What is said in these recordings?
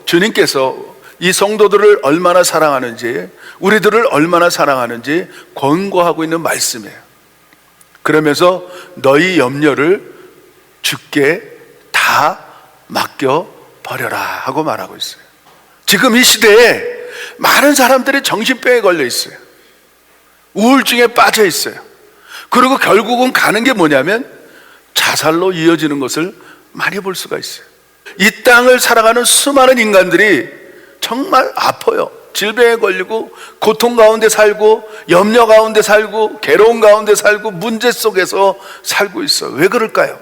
주님께서 이 성도들을 얼마나 사랑하는지, 우리들을 얼마나 사랑하는지 권고하고 있는 말씀이에요. 그러면서 너희 염려를 주께 다 맡겨버려라 하고 말하고 있어요. 지금 이 시대에 많은 사람들이 정신병에 걸려 있어요. 우울증에 빠져 있어요. 그리고 결국은 가는 게 뭐냐면 자살로 이어지는 것을 많이 볼 수가 있어요. 이 땅을 살아가는 수많은 인간들이 정말 아파요. 질병에 걸리고 고통 가운데 살고 염려 가운데 살고 괴로움 가운데 살고 문제 속에서 살고 있어요. 왜 그럴까요?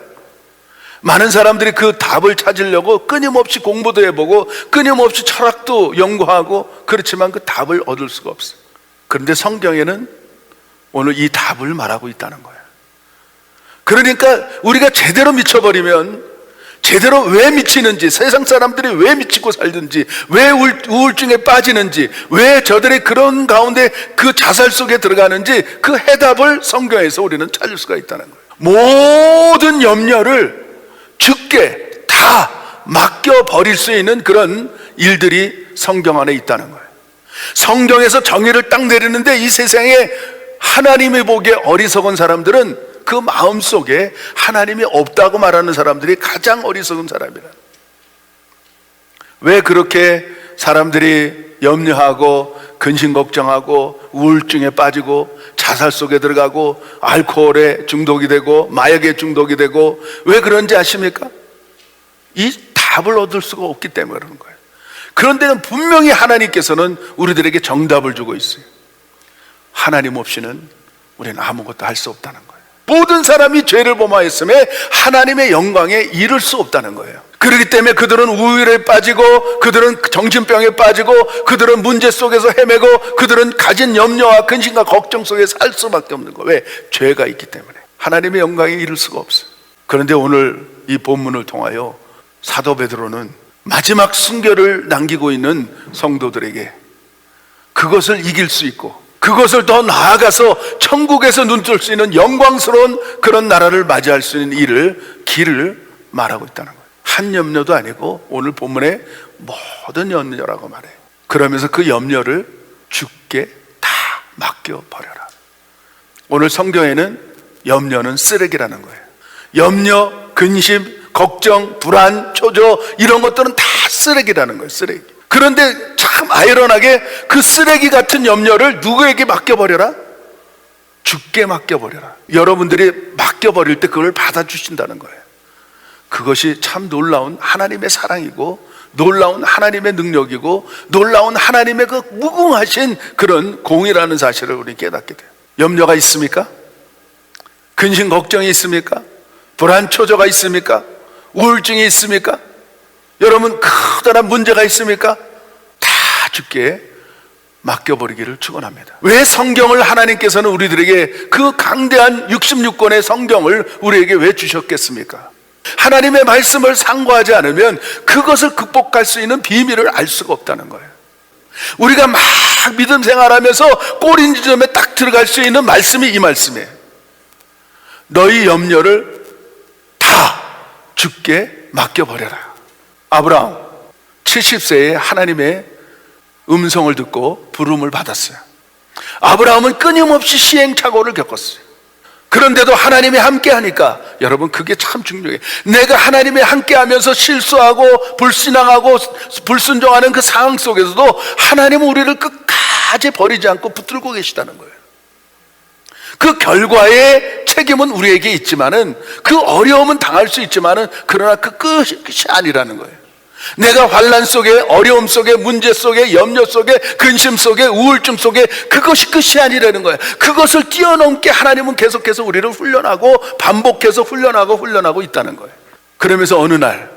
많은 사람들이 그 답을 찾으려고 끊임없이 공부도 해보고 끊임없이 철학도 연구하고 그렇지만 그 답을 얻을 수가 없어요. 그런데 성경에는 오늘 이 답을 말하고 있다는 거예요. 그러니까 우리가 제대로 미쳐버리면, 제대로 왜 미치는지, 세상 사람들이 왜 미치고 살든지, 왜 우울증에 빠지는지, 왜 저들이 그런 가운데 그 자살 속에 들어가는지 그 해답을 성경에서 우리는 찾을 수가 있다는 거예요. 모든 염려를 주께 다 맡겨버릴 수 있는 그런 일들이 성경 안에 있다는 거예요. 성경에서 정의를 딱 내리는데 이 세상에 하나님이 보기에 어리석은 사람들은 그 마음속에 하나님이 없다고 말하는 사람들이 가장 어리석은 사람이라. 왜 그렇게 사람들이 염려하고 근심 걱정하고 우울증에 빠지고 자살 속에 들어가고 알코올에 중독이 되고 마약에 중독이 되고 왜 그런지 아십니까? 이 답을 얻을 수가 없기 때문에 그러는 거예요. 그런데는 분명히 하나님께서는 우리들에게 정답을 주고 있어요. 하나님 없이는 우리는 아무것도 할 수 없다는 거예요. 모든 사람이 죄를 범하였음에 하나님의 영광에 이를 수 없다는 거예요. 그렇기 때문에 그들은 우울에 빠지고 그들은 정신병에 빠지고 그들은 문제 속에서 헤매고 그들은 가진 염려와 근심과 걱정 속에 살 수밖에 없는 거예요. 왜? 죄가 있기 때문에 하나님의 영광에 이를 수가 없어요. 그런데 오늘 이 본문을 통하여 사도 베드로는 마지막 순결을 남기고 있는 성도들에게 그것을 이길 수 있고 그것을 더 나아가서 천국에서 눈뜰 수 있는 영광스러운 그런 나라를 맞이할 수 있는 길을 말하고 있다는 거예요. 한 염려도 아니고 오늘 본문에 모든 염려라고 말해요. 그러면서 그 염려를 주께 다 맡겨버려라. 오늘 성경에는 염려는 쓰레기라는 거예요. 염려, 근심, 걱정, 불안, 초조 이런 것들은 다 쓰레기라는 거예요. 쓰레기. 그런데 참 아이러니하게 그 쓰레기 같은 염려를 누구에게 맡겨버려라? 주께 맡겨버려라. 여러분들이 맡겨버릴 때 그걸 받아주신다는 거예요. 그것이 참 놀라운 하나님의 사랑이고 놀라운 하나님의 능력이고 놀라운 하나님의 그 무궁하신 그런 공이라는 사실을 우리 깨닫게 돼요. 염려가 있습니까? 근심 걱정이 있습니까? 불안 초조가 있습니까? 우울증이 있습니까? 여러분 커다란 문제가 있습니까? 다 주께 맡겨버리기를 축원합니다. 왜 성경을 하나님께서는 우리들에게 그 강대한 66권의 성경을 우리에게 왜 주셨겠습니까? 하나님의 말씀을 상고하지 않으면 그것을 극복할 수 있는 비밀을 알 수가 없다는 거예요. 우리가 막 믿음 생활하면서 꼬린 지점에 딱 들어갈 수 있는 말씀이 이 말씀이에요. 너희 염려를 다 주께 맡겨버려라. 아브라함 70세에 하나님의 음성을 듣고 부름을 받았어요. 아브라함은 끊임없이 시행착오를 겪었어요. 그런데도 하나님이 함께 하니까 여러분 그게 참 중요해요. 내가 하나님이 함께 하면서 실수하고 불신앙하고 불순종하는 그 상황 속에서도 하나님은 우리를 끝까지 버리지 않고 붙들고 계시다는 거예요. 그 결과의 책임은 우리에게 있지만은 그 어려움은 당할 수 있지만은 그러나 그 끝이 아니라는 거예요. 내가 환난 속에 어려움 속에 문제 속에 염려 속에 근심 속에 우울증 속에 그것이 끝이 아니라는 거예요. 그것을 뛰어넘게 하나님은 계속해서 우리를 훈련하고 반복해서 훈련하고 있다는 거예요. 그러면서 어느 날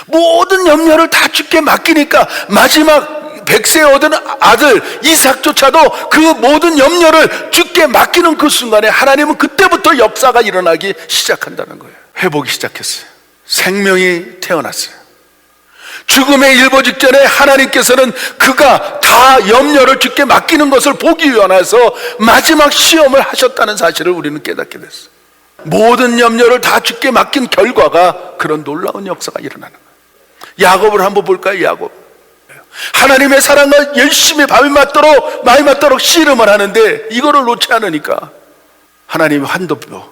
모든 염려를 다 주께 맡기니까 마지막 100세 얻은 아들 이삭조차도 그 모든 염려를 주께 맡기는 그 순간에 하나님은 그때부터 역사가 일어나기 시작한다는 거예요. 회복이 시작했어요. 생명이 태어났어요. 죽음의 일보 직전에 하나님께서는 그가 다 염려를 주께 맡기는 것을 보기 위해서 마지막 시험을 하셨다는 사실을 우리는 깨닫게 됐어요. 모든 염려를 다 주께 맡긴 결과가 그런 놀라운 역사가 일어나는 거예요. 야곱을 한번 볼까요? 야곱 하나님의 사랑을 열심히 밤이 맞도록 많이 맞도록 씨름을 하는데 이거를 놓지 않으니까 하나님의 환도표,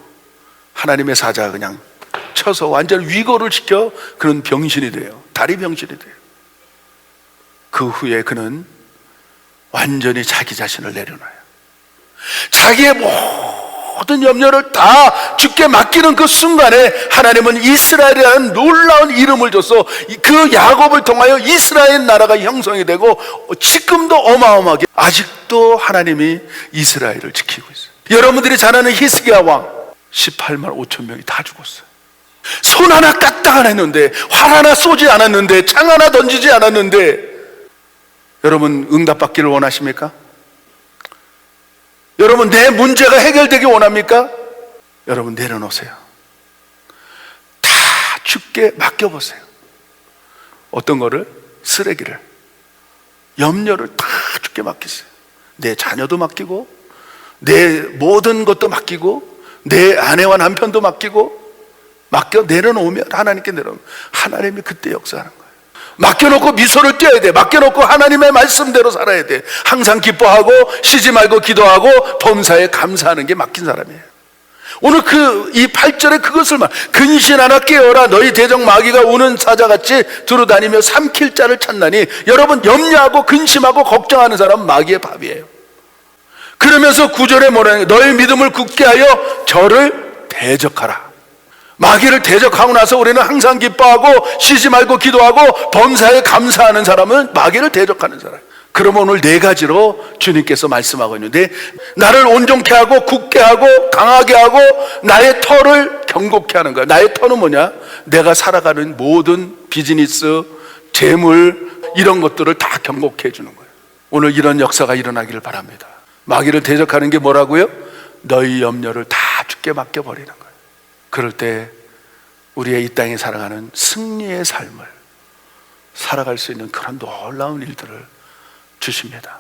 하나님의 사자가 그냥 쳐서 완전 위고를 시켜 그런 병신이 돼요. 다리 병신이 돼요. 그 후에 그는 완전히 자기 자신을 내려놔요. 자기의 모든 염려를 다 주께 맡기는 그 순간에 하나님은 이스라엘이라는 놀라운 이름을 줘서 그 야곱을 통하여 이스라엘 나라가 형성이 되고 지금도 어마어마하게 아직도 하나님이 이스라엘을 지키고 있어요. 여러분들이 잘 아는 히스기야 왕 18만 5천 명이 다 죽었어요. 손 하나 까딱 안 했는데, 활 하나 쏘지 않았는데, 창 하나 던지지 않았는데. 여러분 응답받기를 원하십니까? 여러분 내 문제가 해결되기 원합니까? 여러분 내려놓으세요. 다 주께 맡겨보세요. 어떤 거를? 쓰레기를, 염려를 다 주께 맡기세요. 내 자녀도 맡기고, 내 모든 것도 맡기고, 내 아내와 남편도 맡겨 내려놓으면, 하나님께 내려놓으면 하나님이 그때 역사하는 거예요. 맡겨놓고 미소를 띄어야 돼. 맡겨놓고 하나님의 말씀대로 살아야 돼. 항상 기뻐하고 쉬지 말고 기도하고 범사에 감사하는 게 맡긴 사람이에요. 오늘 이 8절에 그것을 근신하라 깨어라 너희 대적 마귀가 우는 사자같이 두루다니며 삼킬 자를 찾나니. 여러분 염려하고 근심하고 걱정하는 사람은 마귀의 밥이에요. 그러면서 9절에 뭐라는 거예요? 너희 믿음을 굳게 하여 저를 대적하라. 마귀를 대적하고 나서 우리는 항상 기뻐하고 쉬지 말고 기도하고 범사에 감사하는 사람은 마귀를 대적하는 사람. 그러면 오늘 4가지로 주님께서 말씀하고 있는데, 나를 온전케 하고 굳게 하고 강하게 하고 나의 터를 견고케 하는 거야. 나의 터는 뭐냐? 내가 살아가는 모든 비즈니스, 재물 이런 것들을 다 견고케 해주는 거예요. 오늘 이런 역사가 일어나기를 바랍니다. 마귀를 대적하는 게 뭐라고요? 너희 염려를 다 주께 맡겨버리는 거예요. 그럴 때 우리의 이 땅에 살아가는 승리의 삶을 살아갈 수 있는 그런 놀라운 일들을 주십니다.